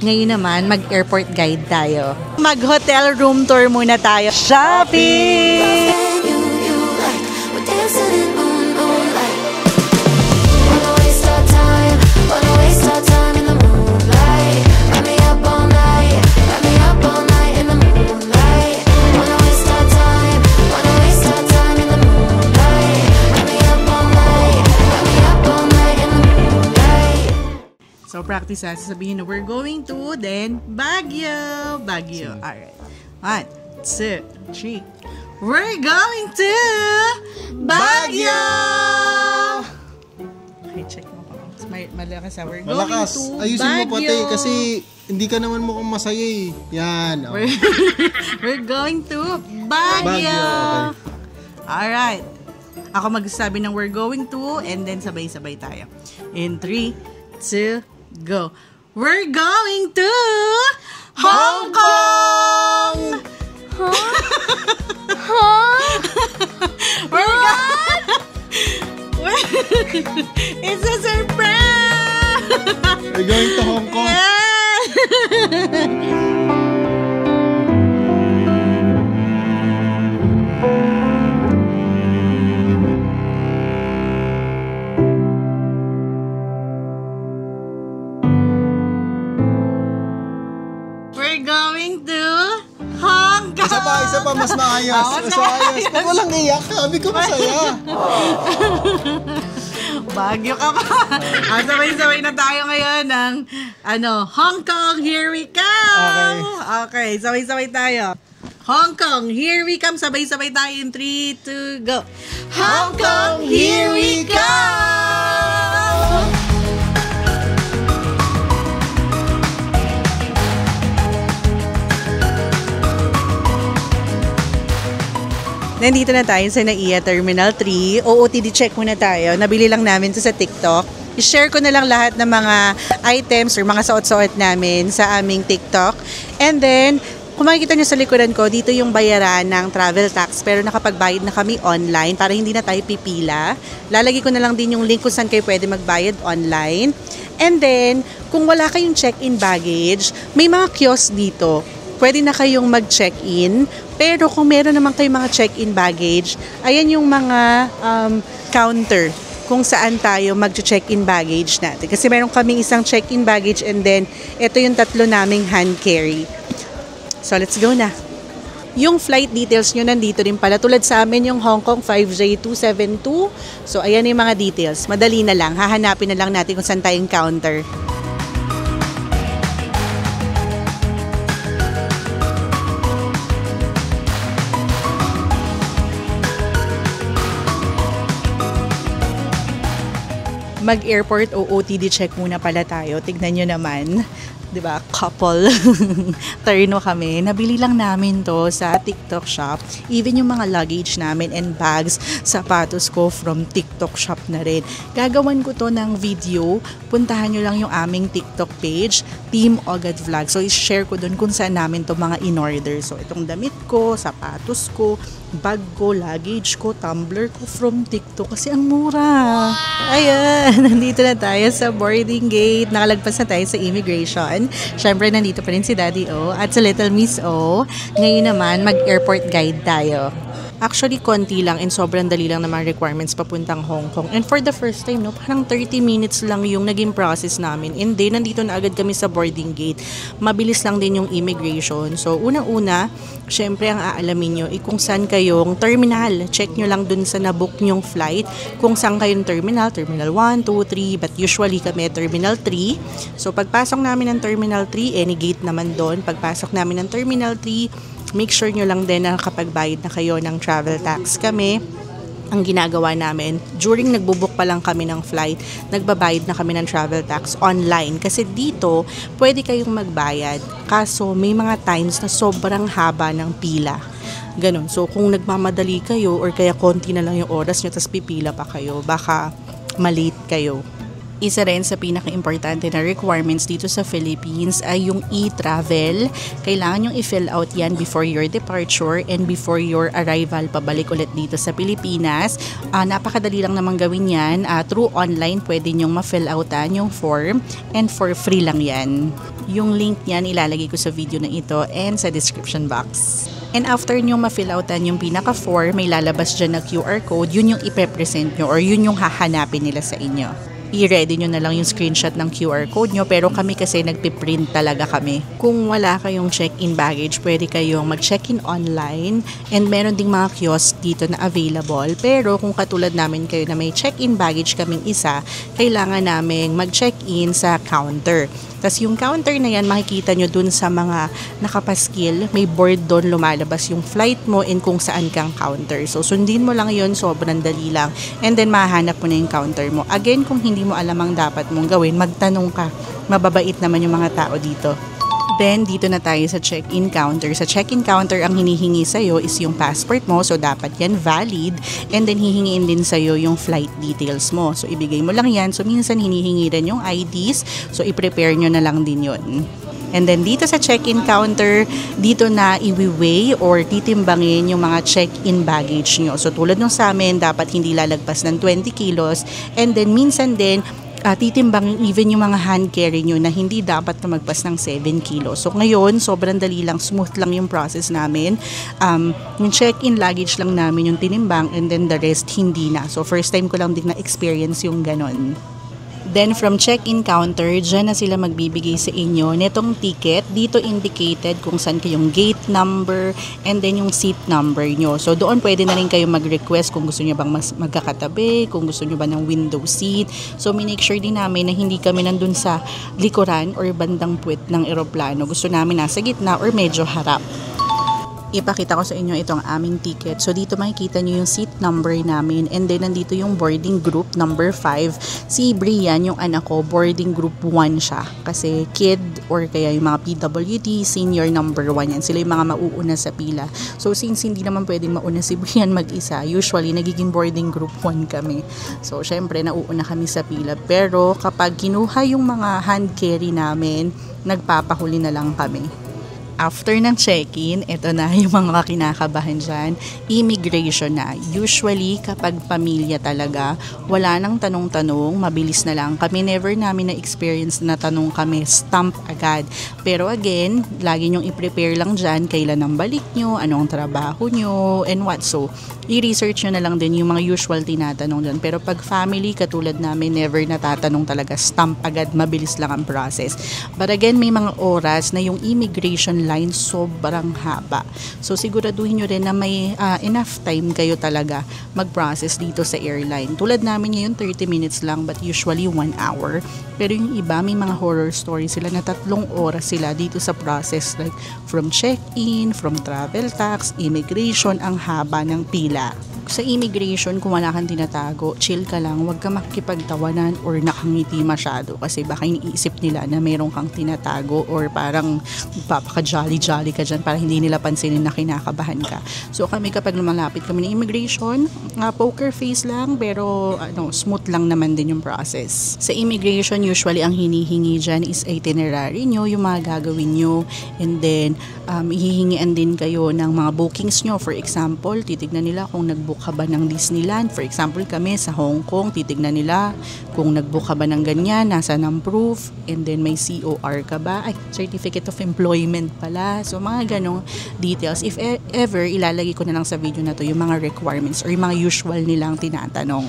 Ngayon naman, mag-airport guide tayo. Mag-hotel room tour muna tayo. Shopping! So, practice ha. Sasabihin na we're going to, then, Baguio. Baguio. Alright. 1, 2, 3. We're going to Baguio! Okay, check mo pa. Malakas ha. We're malakas. Going to Ayusin Baguio. mo pati kasi hindi ka naman mukhang masaya eh. Yan. Oh. We're going to Baguio. Baguio. Okay. Alright. Ako magsasabi ng we're going to, and then sabay-sabay tayo. In 3, 2, go. We're going to Hong Kong! Huh? Huh? We're It's a surprise! We're going to Hong Kong. Yeah! Isa pa, mas maayos. Mas maayos. Pag walang iyak, sabi ko masaya. Baguio ka pa. Sabay-sabay na tayo ngayon ng Hong Kong, here we come. Okay, sabay-sabay tayo. Hong Kong, here we come. Sabay-sabay tayo in 3, 2, go. Hong Kong, here we come. Nandito na tayo sa NAIA Terminal 3. OOTD check muna tayo. Nabili lang namin ito sa TikTok. I-share ko na lang lahat ng mga items or mga suot-suot namin sa aming TikTok. And then, kung makikita nyo sa likuran ko, dito yung bayaran ng travel tax. Pero nakapagbayad na kami online para hindi na tayo pipila. Lalagay ko na lang din yung link kung saan kayo pwede magbayad online. And then, kung wala kayong check-in baggage, may mga kiosk dito. Pwede na kayong mag-check-in. Pero kung meron naman kayong mga check-in baggage, ayan yung mga counter kung saan tayo mag-check-in baggage natin. Kasi meron kaming isang check-in baggage and then ito yung 3 naming hand carry. So let's go na. Yung flight details nyo nandito rin pala. Tulad sa amin yung Hong Kong 5J272. So ayan yung mga details. Madali na lang. Hahanapin na lang natin kung saan tayong counter. Mag-airport o OOTD check muna pala tayo. Tignan nyo naman. 'Di ba? Couple. Terno kami. Nabili lang namin 'to sa TikTok shop. Even yung mga luggage namin and bags, sapatos ko from TikTok shop na rin. Gagawan ko 'to ng video. Puntahan nyo lang yung aming TikTok page, Team Ogad Vlog. So i-share ko doon kung saan namin 'to mga in-order. So itong damit ko, sapatos ko, bag ko, luggage ko, tumbler ko from TikTok kasi ang mura. Ayan, nandito na tayo sa boarding gate. Nakalagpas na tayo sa immigration. Siyempre, nandito pa rin si Daddy O at sa Little Miss O. Ngayon naman, mag-airport guide tayo. Actually, konti lang and sobrang dali lang naman requirements papuntang Hong Kong. And for the first time, no, parang 30 minutes lang yung naging process namin. And then, nandito na agad kami sa boarding gate. Mabilis lang din yung immigration. So, unang-una, syempre, ang aalamin nyo, kung saan kayong terminal. Check nyo lang dun sa nabook nyong flight. Kung saan kayong terminal, terminal 1, 2, 3, but usually kami terminal 3. So, pagpasok namin ng terminal 3, any gate naman doon. Pagpasok namin ng terminal 3, make sure nyo lang din na nakapagbayad na kayo ng travel tax. Kami, ang ginagawa namin, during nagbubuk pa lang kami ng flight, nagbabayad na kami ng travel tax online. Kasi dito, pwede kayong magbayad. Kaso, may mga times na sobrang haba ng pila. Ganon. So, kung nagmamadali kayo or kaya konti na lang yung oras nyo, tapos pipila pa kayo, baka malate kayo. Isa rin sa pinaka-importante na requirements dito sa Philippines ay yung e-travel. Kailangan yung i-fill out yan before your departure and before your arrival pabalik ulit dito sa Pilipinas. Napakadali lang naman gawin yan. Through online, pwede nyong ma-fill outan yung form and for free lang yan. Yung link niyan ilalagay ko sa video na ito and sa description box. And after nyo ma-fill outan yung pinaka-4, may lalabas dyan na QR code, yun yung ipe-present nyo or yun yung hahanapin nila sa inyo. I-ready nyo na lang yung screenshot ng QR code nyo, pero kami kasi nagpiprint talaga kami. Kung wala kayong check-in baggage, pwede kayong mag-check-in online and meron ding mga kiosk dito na available. Pero kung katulad namin kayo na may check-in baggage kaming isa, kailangan namin mag-check-in sa counter. Tapos yung counter na yan, makikita nyo dun sa mga nakapaskil, may board doon lumalabas yung flight mo and kung saan kang counter. So sundin mo lang yun, sobrang dali lang. And then mahanap mo na yung counter mo. Again, kung hindi mo alam ang dapat mong gawin, magtanong ka. Mababait naman yung mga tao dito. Then, dito na tayo sa check-in counter. Sa check-in counter, ang hinihingi sa'yo is yung passport mo. So, dapat yan valid. And then, hihingiin din sa'yo yung flight details mo. So, ibigay mo lang yan. So, minsan hinihingi rin yung IDs. So, i-prepare nyo na lang din yun. And then, dito sa check-in counter, dito na i-weigh or titimbangin yung mga check-in baggage nyo. So, tulad nung sa amin, dapat hindi lalagpas ng 20 kilos. And then, minsan din, titimbangin even yung mga hand carry nyo na hindi dapat na magpas ng 7 kilos. So ngayon, sobrang dali lang, smooth lang yung process namin. Yung check-in luggage lang namin yung tinimbang and then the rest hindi na. So first time ko lang din na-experience yung ganon. Then from check-in counter, dyan na sila magbibigay sa inyo netong ticket. Dito indicated kung saan kayong gate number and then yung seat number nyo. So doon pwede na rin kayo mag-request kung gusto nyo bang mas magkakatabi, kung gusto nyo ba ng window seat. So make sure din namin na hindi kami nandun sa likuran or bandang puwet ng eroplano. Gusto namin nasa gitna or medyo harap. Ipakita ko sa inyo itong aming ticket. So dito makikita nyo yung seat number namin and then nandito yung boarding group number 5. Si Brian, yung anak ko, boarding group 1 siya. Kasi kid or kaya yung mga PWD, senior number 1 yan. Sila yung mga mauuna sa pila. So since hindi naman pwedeng mauna si Brian mag-isa, usually nagiging boarding group 1 kami. So syempre nauuna kami sa pila. Pero kapag kinuha yung mga hand carry namin, nagpapahuli na lang kami. After ng check-in, ito na yung mga kinakabahan dyan, immigration na. Usually, kapag pamilya talaga, wala nang tanong-tanong, mabilis na lang. Kami never namin na-experience na tanong kami, stamp agad. Pero again, lagi nyong i-prepare lang dyan, kailan ang balik nyo, anong trabaho nyo, and what. So, i-research nyo na lang din yung mga usual tinatanong dyan. Pero pag family, katulad namin, never natatanong talaga, stamp agad, mabilis lang ang process. But again, may mga oras na yung immigration line sobrang haba. So siguraduhin nyo rin na may enough time kayo talaga mag-process dito sa airline. Tulad namin ngayon 30 minutes lang but usually 1 hour. Pero yung iba may mga horror stories sila na 3 oras sila dito sa process, like from check-in, from travel tax, immigration, ang haba ng pila. Sa immigration, kung wala kang tinatago, chill ka lang, huwag ka makikipagtawanan or nakangiti masyado kasi baka iniisip nila na meron kang tinatago or parang papaka-jolly-jolly ka dyan para hindi nila pansinin na kinakabahan ka. So kami kapag lumalapit kami ng immigration, poker face lang pero smooth lang naman din yung process. Sa immigration, usually ang hinihingi dyan is itinerary nyo, yung mga gagawin nyo, and then hihingian din kayo ng mga bookings nyo. For example, titignan nila kung nag-book ka ba ng Disneyland. For example, kami sa Hong Kong, titignan nila kung nag-book ka ba ng ganyan, nasa ng proof, and then may COR ka ba, Certificate of Employment pala. So, mga ganong details. If ever, ilalagay ko na lang sa video na to yung mga requirements or yung mga usual nilang tinatanong.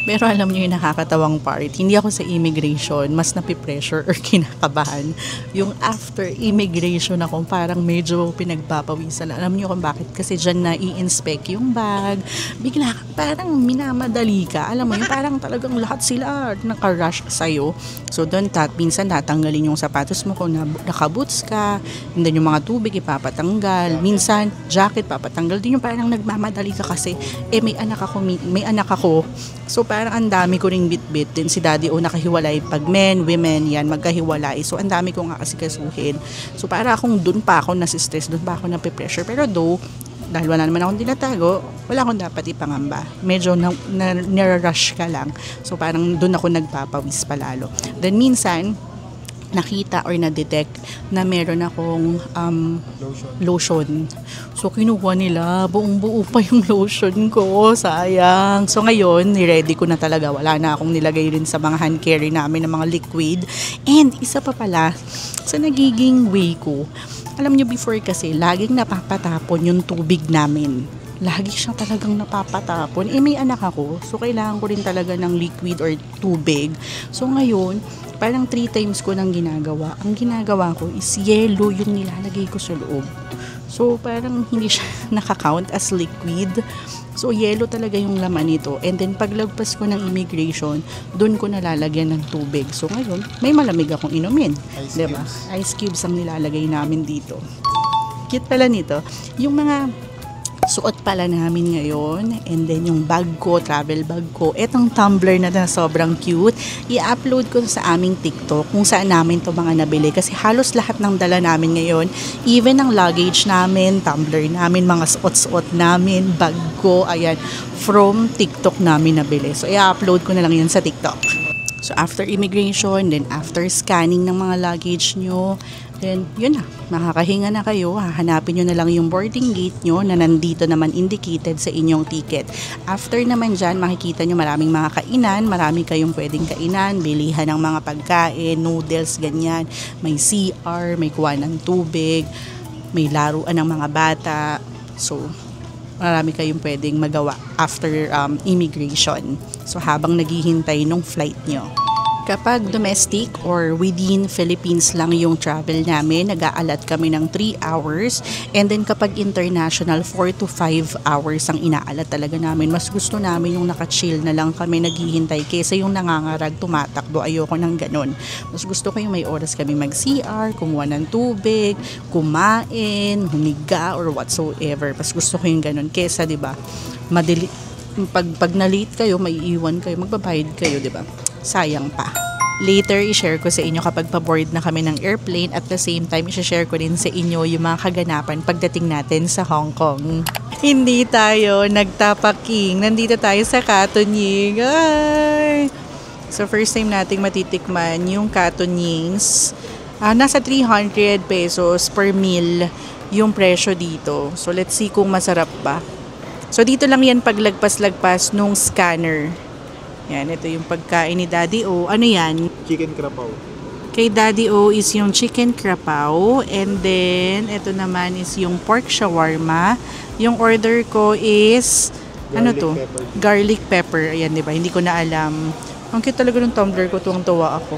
Pero alam niyo yung nakakatawang part, hindi ako sa immigration, mas napipressure or kinakabahan. Yung after immigration ako, parang medyo pinagpapawisan. Alam niyo kung bakit? Kasi dyan na i-inspect yung bag. Bigla parang minamadali ka. Alam mo yung parang talagang lahat sila naka-rush sa'yo. So doon minsan tatanggalin yung sapatos mo kung naka-boots ka. And then yung mga tubig ipapatanggal. Minsan jacket papatanggal din yung parang nagmamadali ka kasi may anak ako. So parang ang dami ko ring bit-bit din si daddy nakahiwalay pag men, women yan magkahiwalay. So ang dami ko nga kasi kasuhin. So para akong dun pa ako nasi-stress, dun pa ako nape-pressure. Pero dahil wala naman akong tinatago, wala akong dapat ipangamba. Medyo nire-rush ka lang. So parang dun ako nagpapawis palalo. Then minsan nakita or na-detect na meron akong lotion. So, kinuha nila. Buong-buo pa yung lotion ko. Sayang. So, ngayon, ni-ready ko na talaga. Wala na akong nilagay rin sa mga hand carry namin ng mga liquid. And, isa pa pala, sa nagiging way ko, alam nyo, before kasi, laging napapatapon yung tubig namin. Lagi siyang talagang napapatapon. May anak ako, so kailangan ko rin talaga ng liquid or tubig. So ngayon, parang 3 times ko nang ginagawa. Ang ginagawa ko is yellow yung nilalagay ko sa loob. So parang hindi siya nakakount as liquid. So yellow talaga yung laman nito. And then paglagpas ko ng immigration, doon ko nalalagyan ng tubig. So ngayon, may malamig akong inumin. Diba? Ice cubes ang nilalagay namin dito. Cute pala nito. Yung mga suot pala namin ngayon, and then yung bag ko, travel bag ko, etong tumbler na sobrang cute, i-upload ko sa aming TikTok kung saan namin to mga nabili kasi halos lahat ng dala namin ngayon, even ang luggage namin, tumbler namin, mga suot-suot namin, bag ko, ayan, from TikTok namin nabili. So i-upload ko na lang yun sa TikTok. So after immigration, then after scanning ng mga luggage nyo, then yun na, makakahinga na kayo, hahanapin nyo na lang yung boarding gate nyo na nandito naman indicated sa inyong ticket. After naman dyan, makikita nyo maraming mga kainan, marami kayong pwedeng kainan, bilihan ng mga pagkain, noodles, ganyan, may CR, may kuha ng tubig, may laruan ng mga bata, so marami kayong pwedeng magawa after immigration. So habang naghihintay nung flight nyo. Kapag domestic or within Philippines lang yung travel namin, nag-aalat kami ng 3 hours. And then kapag international, 4 to 5 hours ang inaalat talaga namin. Mas gusto namin yung naka-chill na lang kami naghihintay kaysa yung nangangarag, tumatakbo. Ayoko ng ganun. Mas gusto ko yung may oras kami mag-CR, kumuha ng tubig, kumain, humiga, or whatsoever. Mas gusto ko yung ganun kaysa, diba, madali, pag na-late kayo, may iwan kayo, magbabayad kayo, diba? Sayang pa. Later, i-share ko sa inyo kapag pa-board na kami ng airplane, at the same time, i-share ko din sa inyo yung mga kaganapan pagdating natin sa Hong Kong. Hindi tayo nagtapaking. Nandito tayo sa Katunying. Ay! So, first time nating matitikman yung Katunyings. Nasa 300 pesos per meal yung presyo dito. So, let's see kung masarap ba. So, dito lang yan paglagpas-lagpas nung scanner. Yan, ito yung pagkain ni Daddy O. Ano yan? Chicken krapaw. Kay Daddy O is yung chicken krapaw. And then, ito naman is yung pork shawarma. Yung order ko is, garlic pepper. Ayan, diba? Hindi ko na alam. Ang cute talaga ng tumbler ko. Tuwang-tuwa ako.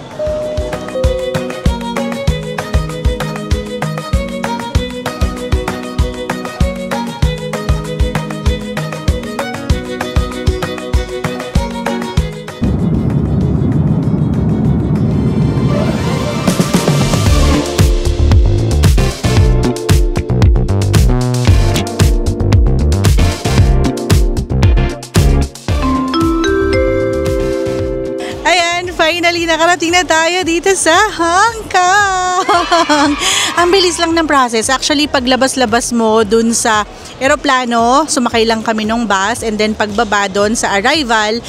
Finally, nakarating na tayo dito sa Hong Kong. Ang bilis lang ng process. Actually, paglabas-labas mo dun sa eroplano, sumakay lang kami nung bus, and then pagbaba dun sa arrival,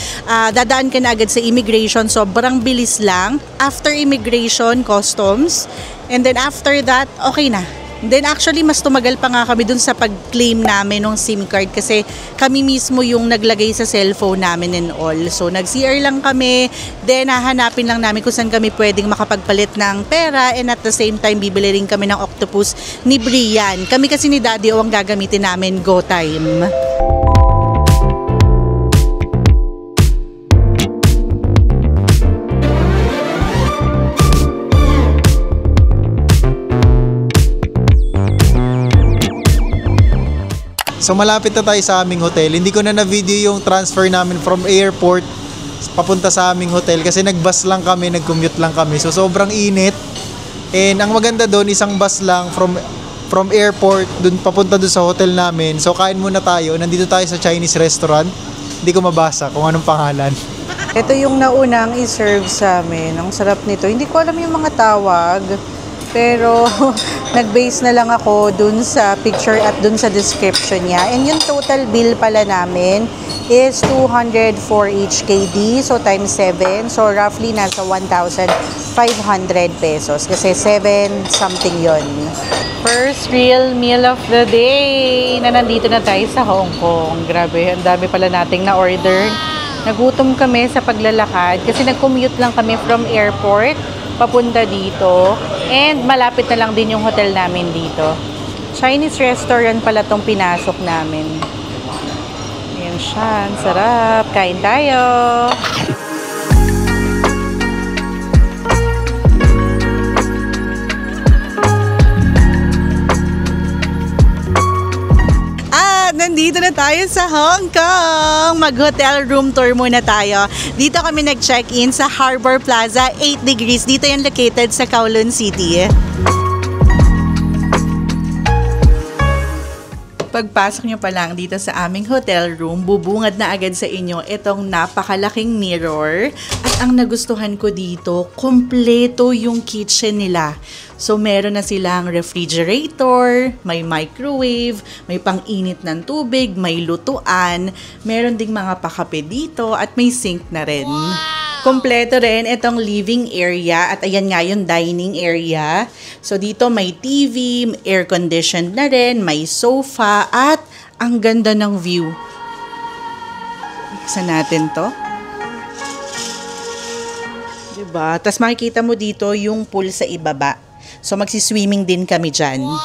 dadaan ka na agad sa immigration. Sobrang bilis lang. After immigration, customs, and then after that, okay na. Then actually, mas tumagal pa nga kami dun sa pag-claim namin ng SIM card kasi kami mismo yung naglagay sa cellphone namin and all. So, nag-CR lang kami, then hahanapin lang namin kung saan kami pwedeng makapagpalit ng pera, and at the same time, bibili rin kami ng octopus ni Brian. Kami kasi ni Daddy O ang gagamitin namin go time. So malapit na tayo sa aming hotel. Hindi ko na na-video yung transfer namin from airport papunta sa aming hotel kasi nag-bus lang kami, nag-commute lang kami. So sobrang init. And ang maganda doon, isang bus lang from airport dun papunta doon sa hotel namin. So kain muna tayo. Nandito tayo sa Chinese restaurant. Hindi ko mabasa kung anong pangalan. Ito yung naunang i-serve sa amin. Ang sarap nito. Hindi ko alam yung mga tawag. Pero, nag-base na lang ako dun sa picture at dun sa description niya. And yung total bill pala namin is 200 for each KD. So, times 7. So, roughly nasa 1,500 pesos. Kasi 7 something yon. First real meal of the day na nandito na tayo sa Hong Kong. Grabe, ang dami pala nating na-order. Nagutom kami sa paglalakad kasi nag-commute lang kami from airport papunta dito. And malapit na lang din yung hotel namin dito. Chinese restaurant pala tong pinasok namin. Ayan siya, ang sarap. Kain tayo! Nandito na tayo sa Hong Kong. Mag-hotel room tour muna tayo. Dito kami nag-check-in sa Harbour Plaza, 8 degrees. Dito yan located sa Kowloon City. Pagpasok nyo pa lang dito sa aming hotel room, bubungad na agad sa inyo itong napakalaking mirror. At ang nagustuhan ko dito, kompleto yung kitchen nila. So, meron na silang refrigerator, may microwave, may pang-init ng tubig, may lutuan, meron ding mga pakape dito at may sink na rin. Kompleto rin itong living area at ayan nga yung dining area. So, dito may TV, air-conditioned na rin, may sofa at ang ganda ng view. Buksan natin to. Diba? Tapos makikita mo dito yung pool sa ibaba. So, magsiswimming din kami dyan. Wow!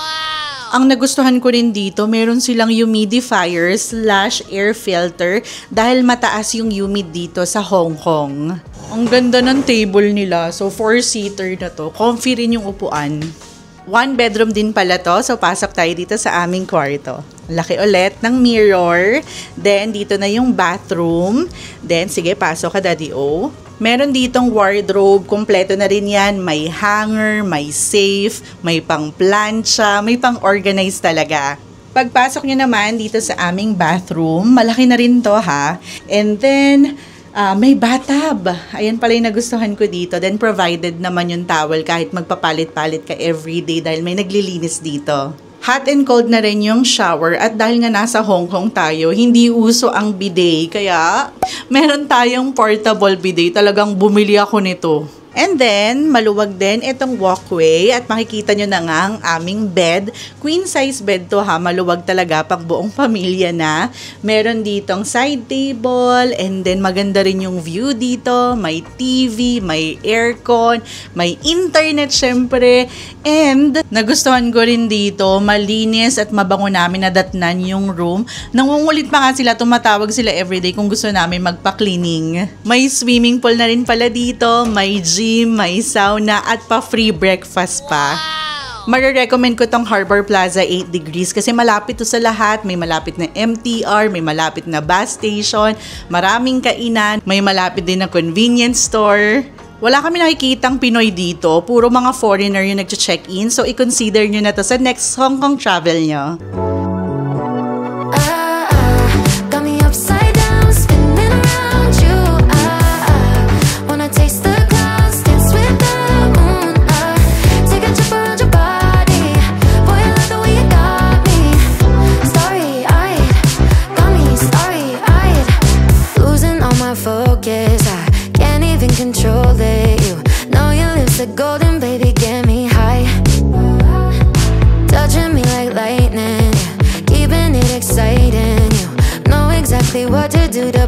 Ang nagustuhan ko rin dito, meron silang humidifier / air filter dahil mataas yung humid dito sa Hong Kong. Ang ganda ng table nila. So, 4-seater na to. Comfy rin yung upuan. 1 bedroom din pala to. So, pasok tayo dito sa aming kwarto. Laki ulit ng mirror. Then, dito na yung bathroom. Then, sige, pasok ka, Daddy O. Meron ditong wardrobe, kompleto na rin yan. May hanger, may safe, may pang-plancha, may pang-organize talaga. Pagpasok nyo naman dito sa aming bathroom, malaki na rin to ha. And then, may bathtub. Ayan pala yung nagustuhan ko dito. Then, provided naman yung towel kahit magpapalit-palit ka everyday dahil may naglilinis dito. Hot and cold na rin yung shower at dahil nga nasa Hong Kong tayo, hindi uso ang bidet. Kaya, meron tayong portable bidet. Talagang bumili ako nito. And then, maluwag din itong walkway at makikita nyo na nga ang aming bed. Queen size bed to ha, maluwag talaga pang buong pamilya na. Meron ditong side table and then maganda rin yung view dito. May TV, may aircon, may internet syempre. And nagustuhan ko rin dito, malinis at mabango namin nadatnan yung room. Nangungulit pa nga sila, tumatawag sila everyday kung gusto namin magpa-cleaning. May swimming pool na rin pala dito, may gym, may sauna at pa-free breakfast pa. Mare-recommend ko tong Harbour Plaza 8 degrees kasi malapit to sa lahat. May malapit na MTR, may malapit na bus station, maraming kainan, may malapit din na convenience store. Wala kami nakikitang Pinoy dito, puro mga foreigner yung nag-check-in. So, i-consider nyo na to sa next Hong Kong travel nyo. Golden baby, get me high. Touching me like lightning, keeping it exciting. You know exactly what to do to